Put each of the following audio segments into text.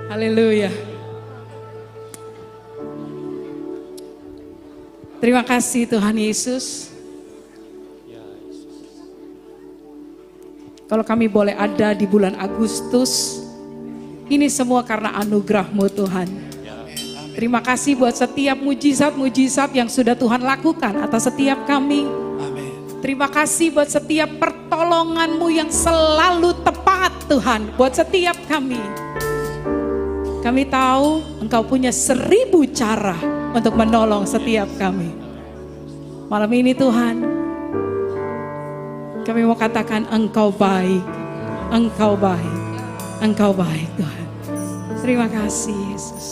Haleluya. Terima kasih Tuhan Yesus. Kalau kami boleh ada di bulan Agustus, ini semua karena anugerah-Mu Tuhan. Terima kasih buat setiap mujizat-mujizat yang sudah Tuhan lakukan atas setiap kami. Terima kasih buat setiap pertolongan-Mu yang selalu tepat Tuhan buat setiap kami. Kami tahu Engkau punya 1000 cara untuk menolong setiap kami. Malam ini Tuhan, kami mau katakan Engkau baik, Engkau baik, Engkau baik Tuhan. Terima kasih Yesus.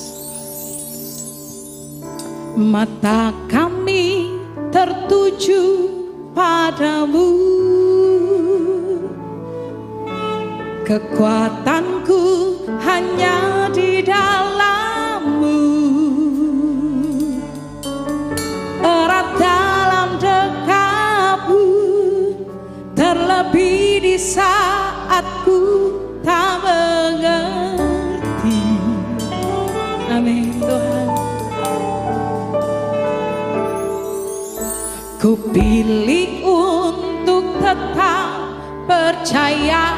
Mata kami tertuju padamu, kekuatanku hanya di dalam-Mu, erat dalam dekap-Mu, terlebih di saat ku tak mengerti. Amin Tuhan. Ku pilih untuk tetap percaya,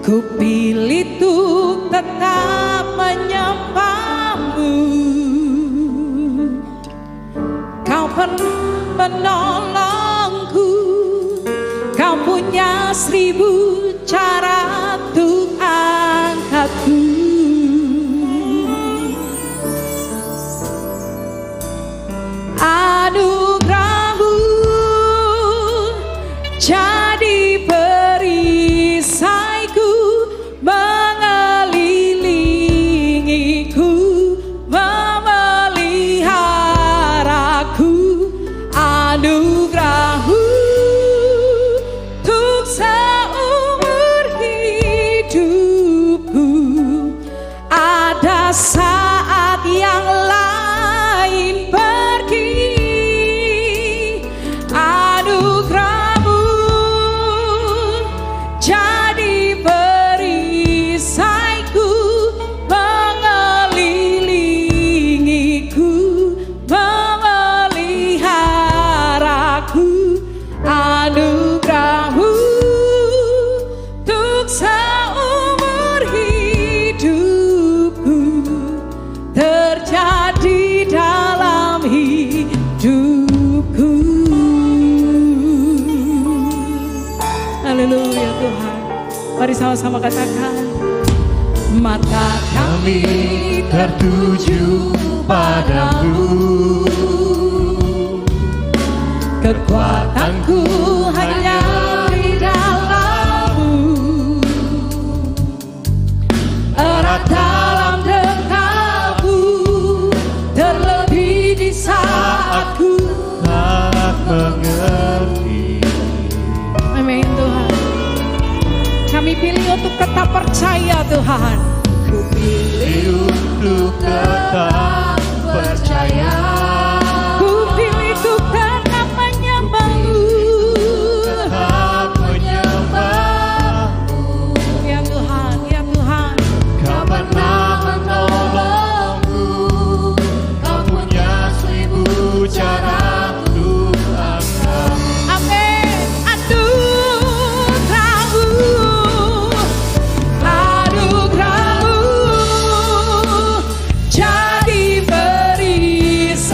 ku pilih untuk tetap menyembah-Mu. Kau pernah menolongku, Kau punya 1000 cara untuk angkatku. Anugerah-Mu jadi perisaiku, mengelilingiku, memeliharaku. Anugerah-Mu untuk seumur hidupku. Ada saat yang lain pergi, anugerah-Mu jadi perisaiku, mengelilingiku, memeliharaku. Anugerah-Mu untuk seumur hidupku terjadi dalam hidupku. Haleluya Tuhan. Mari sama-sama katakan, mata Kami tertuju padamu, kekuatanku hanya di dalam-Mu, erat dalam dekap-Mu, terlebih di saat ku tak mengerti. Amin Tuhan. Kami pilih untuk tetap percaya Tuhan. Ku pilih Untuk tetap percaya, Ku pilih untuk tetap menyembah-Mu. tetap menyembah-Mu. Ya Tuhan, ya Tuhan. Kau pernah menolongku, Kau punya 1000 cara untuk angkat. Amin. Anugerah-Mu, anugerah-Mu jadi perisai.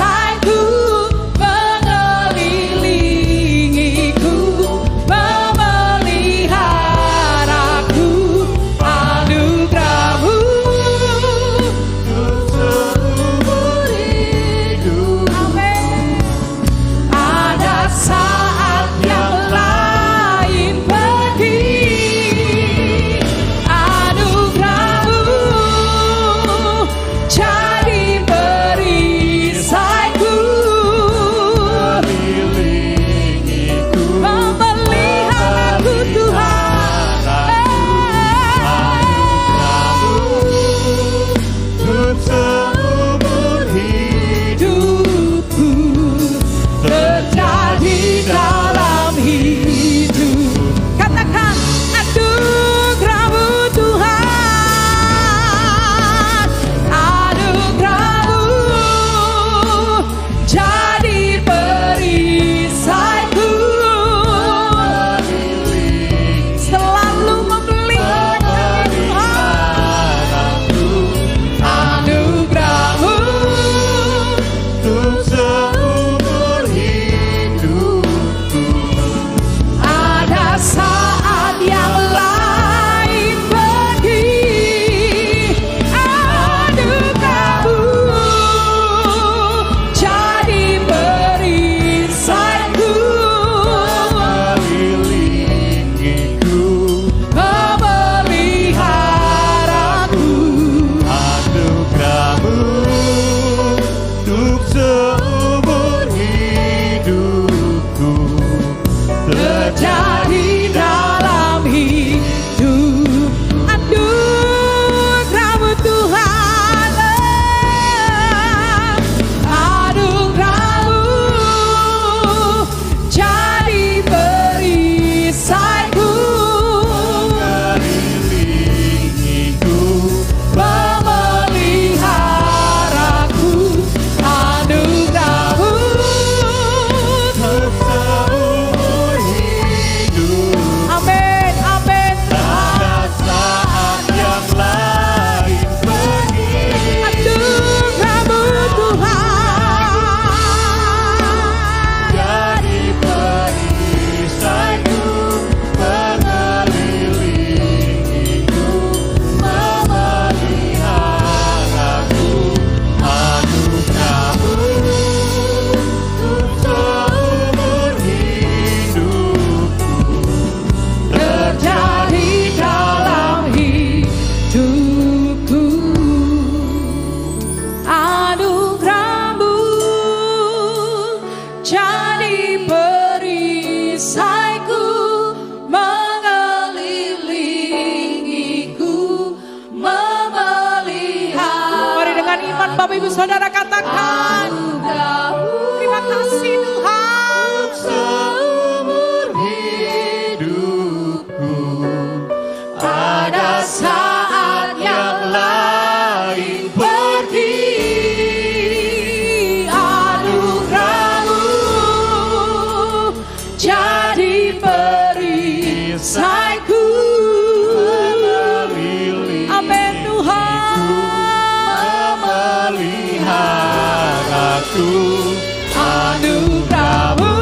Bapak Ibu Saudara katakan, terima kasih Tuhan. Seumur hidupku ada saat yang lain pergi. Anugerah-Mu jadi perisaiku. Amin Tuhan. Memeliharaku. Anugerah-Mu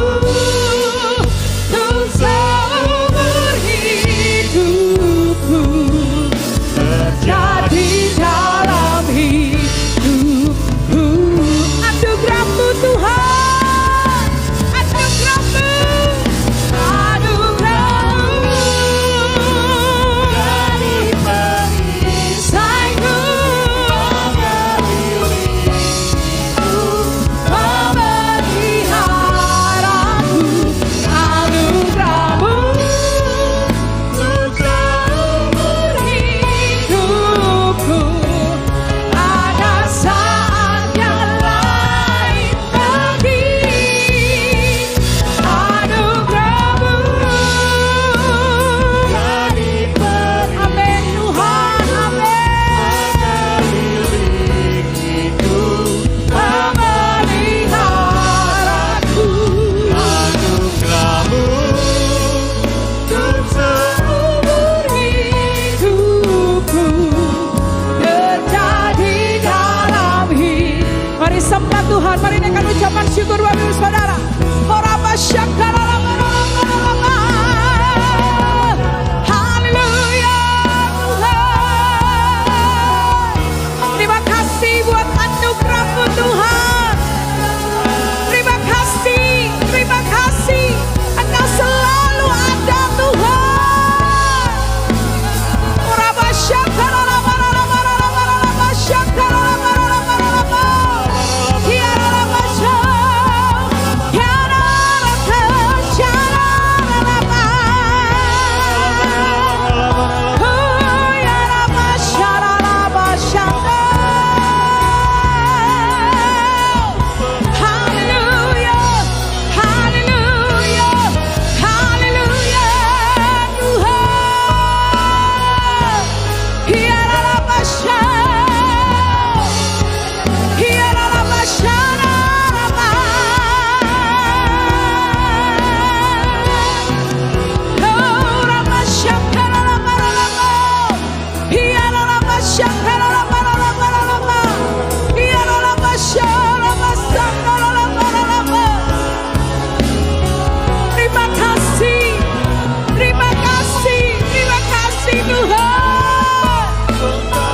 untuk seumur hidupku terjadi dalam hidupku. Anugerah-Mu Tuhan, anugerah-Mu, anugerah-Mu Jadi perisaiku, memeliharaku. Anugerah-Mu untuk seumur hidupku ada saat yang lain pergi. Anugerah-Mu jadi amin Tuhan, amin. Memeliharaku. Anugerah-Mu untuk Seumur hidupku terjadi dalam hidup. Mari sembah Tuhan, mari naikkan ucapan syukur Bapak Ibu Saudara. Oraba syakara lama. Haleluya Tuhan. Terima kasih buat anugerah-Mu Tuhan. Terima kasih, terima kasih. Engkau selalu ada Tuhan. Oraba syakara lama. Syakara lama. Tiara lama syakara. Tiara lama. Oh ya lama syara lama syakara. Haleluya, haleluya, haleluya Tuhan. Hiara lama syara, hiara lama syara lama. Oh lama syakara lama. Hiara lama syakara lama. Hiara lama syara lama. Terima kasih, terima kasih, terima kasih Tuhan.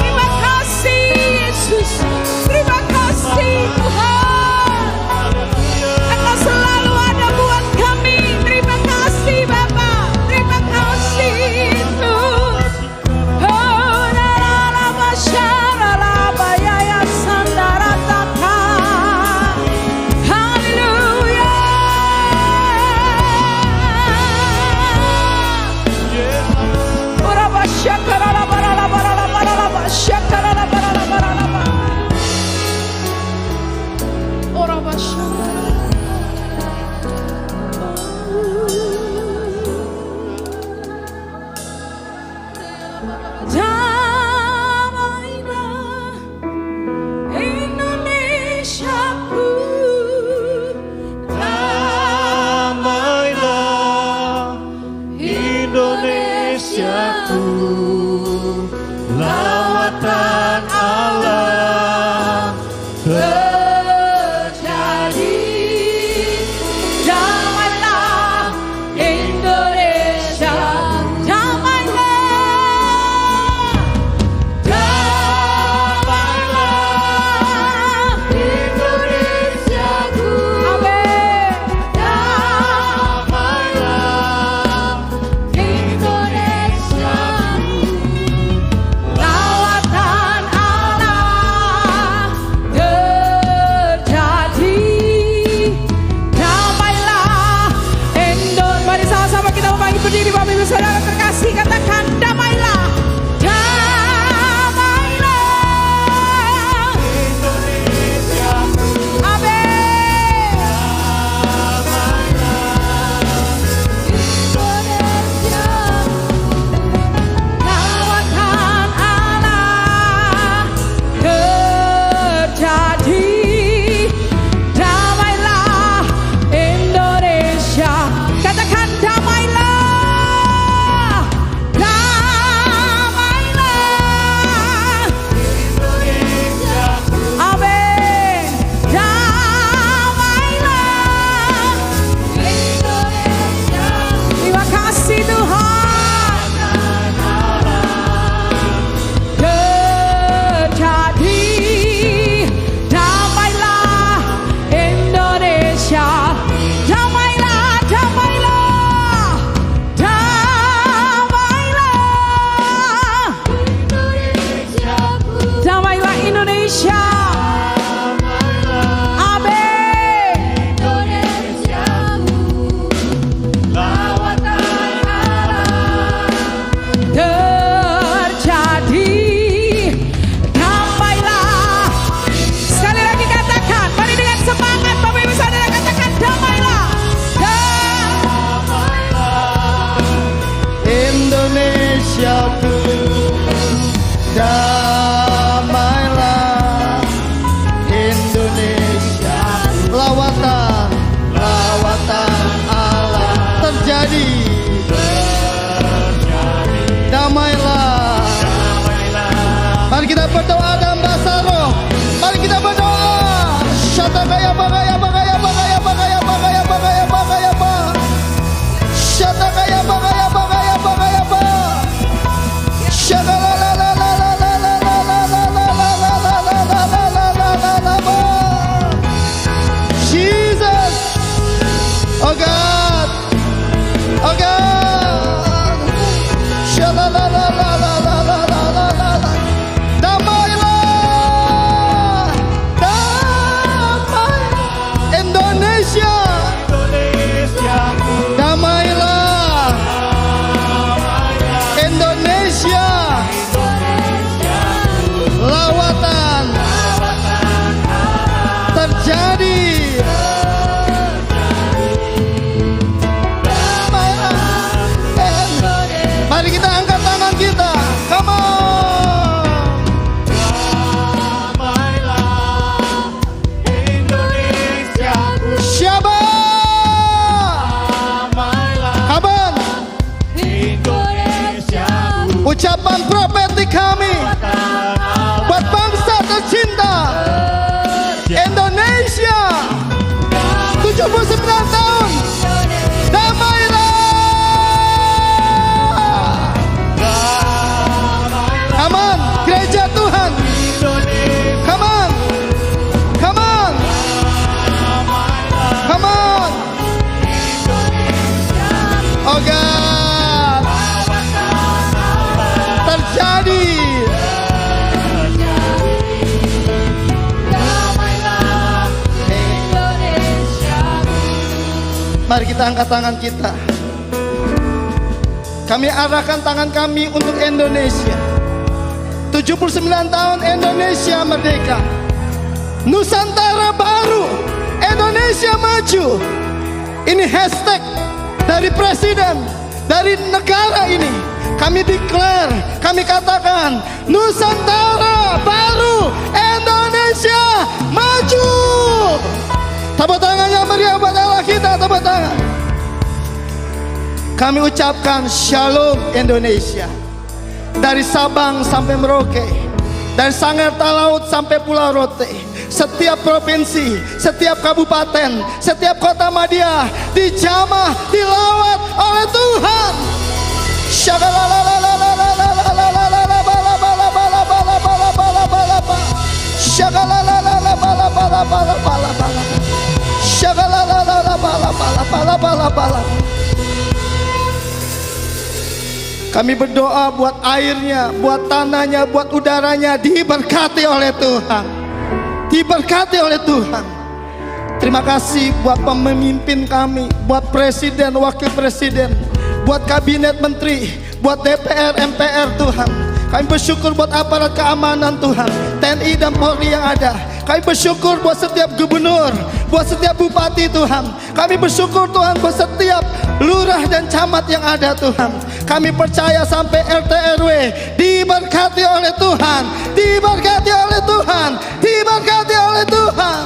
Terima kasih Yesus, terima kasih Tuhan. Engkau selalu ada buat kami. Terima kasih Bapa, terima kasih Tuhan. Oh lama syara lama ya sandara taka. Haleluya. Oraba syakara lama. Syakara lama. Oraba syakara. Damailah Indonesiaku. Damailah Indonesiaku, lawatan Allah Terjadi. Damailah Indonesia. Damailah. Jesus, oh God, oh God, damailah, damai Indonesia, Indonesiaku, damailah Indonesia, lawatan terjadi. Mari kita angkat tangan kita. Come on. damailah Indonesiaku, Syabas. damailah Kapan Indonesiaku, ucapan profetik kami buat bangsa tercinta Indonesia 79 tahun. Damailah. Come on, gereja Tuhan. Come on. Come on. Come on. Oh God. Terjadi. Mari kita angkat tangan kita. Kami arahkan tangan kami untuk Indonesia. 79 tahun Indonesia merdeka. Nusantara baru. Indonesia maju. Ini hashtag dari presiden, dari negara ini. Kami declare, kami katakan Nusantara baru, Indonesia maju. Tepuk tangan yang meriah buat Allah kita, tepuk tangan. Kami ucapkan Shalom Indonesia. Dari Sabang sampai Merauke, dari Sangir Talaut sampai Pulau Rote, setiap provinsi, setiap kabupaten, setiap kota Madia dijamah, dilawat oleh Tuhan. Kami berdoa buat airnya, buat tanahnya, buat udaranya diberkati oleh Tuhan. Diberkati oleh Tuhan. Terima kasih buat pemimpin kami, buat presiden, wakil presiden, buat kabinet menteri, buat DPR, MPR Tuhan. Kami bersyukur buat aparat keamanan Tuhan, TNI dan Polri yang ada. Kami bersyukur buat setiap gubernur, buat setiap bupati Tuhan. Kami bersyukur Tuhan buat setiap lurah dan camat yang ada Tuhan. Kami percaya sampai RT RW diberkati oleh Tuhan, diberkati oleh Tuhan, diberkati oleh Tuhan.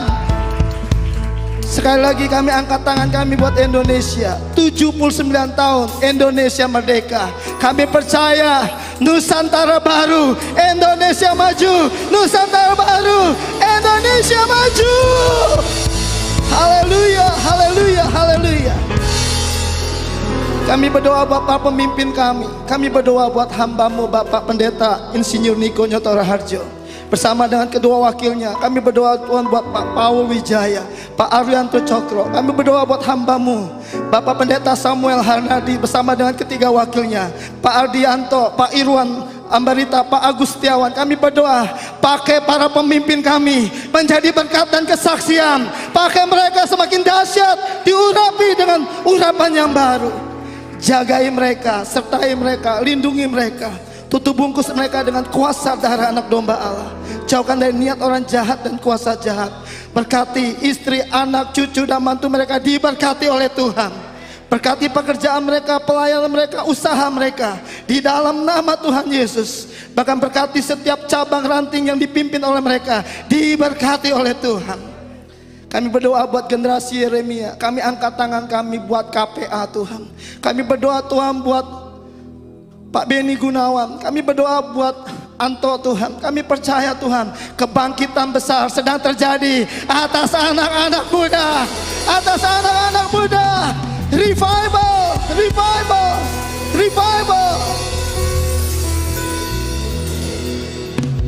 Sekali lagi kami angkat tangan kami buat Indonesia. 79 tahun Indonesia merdeka. Kami percaya Nusantara baru, Indonesia maju. Nusantara baru, Indonesia maju. Haleluya, haleluya, haleluya. Kami berdoa buat para pemimpin kami. Kami berdoa buat hamba-Mu Bapak Pendeta Insinyur Niko Nyoto Raharjo bersama dengan kedua wakilnya. Kami berdoa Tuhan buat Pak Paul Wijaya, Pak Arianto Cokro. Kami berdoa buat hamba-Mu Bapak Pendeta Samuel Harnadi bersama dengan ketiga wakilnya, Pak Ardianto, Pak Irwan Ambarita, Pak Agustiawan. Kami berdoa pakai para pemimpin kami menjadi berkat dan kesaksian. Pakai mereka semakin dahsyat, diurapi dengan urapan yang baru. Jagai mereka, sertai mereka, lindungi mereka. Tutup bungkus mereka dengan kuasa darah anak domba Allah. Jauhkan dari niat orang jahat dan kuasa jahat. Berkati istri, anak, cucu, dan mantu mereka diberkati oleh Tuhan. Berkati pekerjaan mereka, pelayanan mereka, usaha mereka. Di dalam nama Tuhan Yesus. Bahkan berkati setiap cabang ranting yang dipimpin oleh mereka. Diberkati oleh Tuhan. Kami berdoa buat generasi Yeremia. Kami angkat tangan kami buat KPA Tuhan. Kami berdoa Tuhan buat Pak Beni Gunawan. Kami berdoa buat Anto Tuhan. Kami percaya Tuhan, kebangkitan besar sedang terjadi atas anak-anak muda. Atas anak-anak muda. Revival, revival, revival.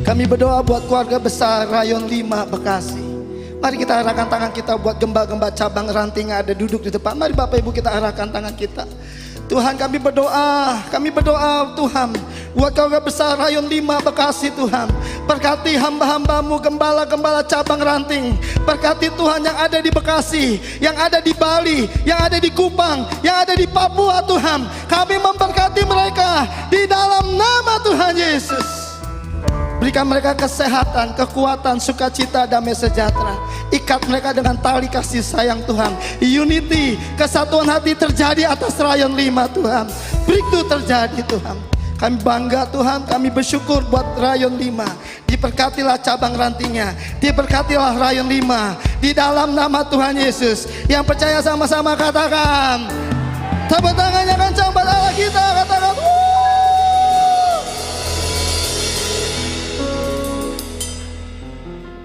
Kami berdoa buat keluarga besar Rayon 5 Bekasi. Mari kita arahkan tangan kita buat gembala-gembala cabang ranting yang ada duduk di depan. Mari Bapak Ibu kita arahkan tangan kita. Tuhan, kami berdoa Tuhan buat keluarga besar Rayon 5 Bekasi. Tuhan, berkati hamba-hambamu, gembala-gembala cabang ranting. Berkati Tuhan yang ada di Bekasi, yang ada di Bali, yang ada di Kupang, yang ada di Papua. Tuhan, kami memberkati mereka di dalam nama Tuhan Yesus. Berikan mereka kesehatan, kekuatan, sukacita, damai sejahtera. Ikat mereka dengan tali kasih sayang Tuhan. Unity, kesatuan hati terjadi atas Rayon 5 Tuhan. Breakthrough terjadi Tuhan. Kami bangga Tuhan, kami bersyukur buat Rayon 5. Diberkatilah cabang rantingnya, diberkatilah Rayon 5. Di dalam nama Tuhan Yesus. Yang percaya sama-sama katakan, tepuk tangan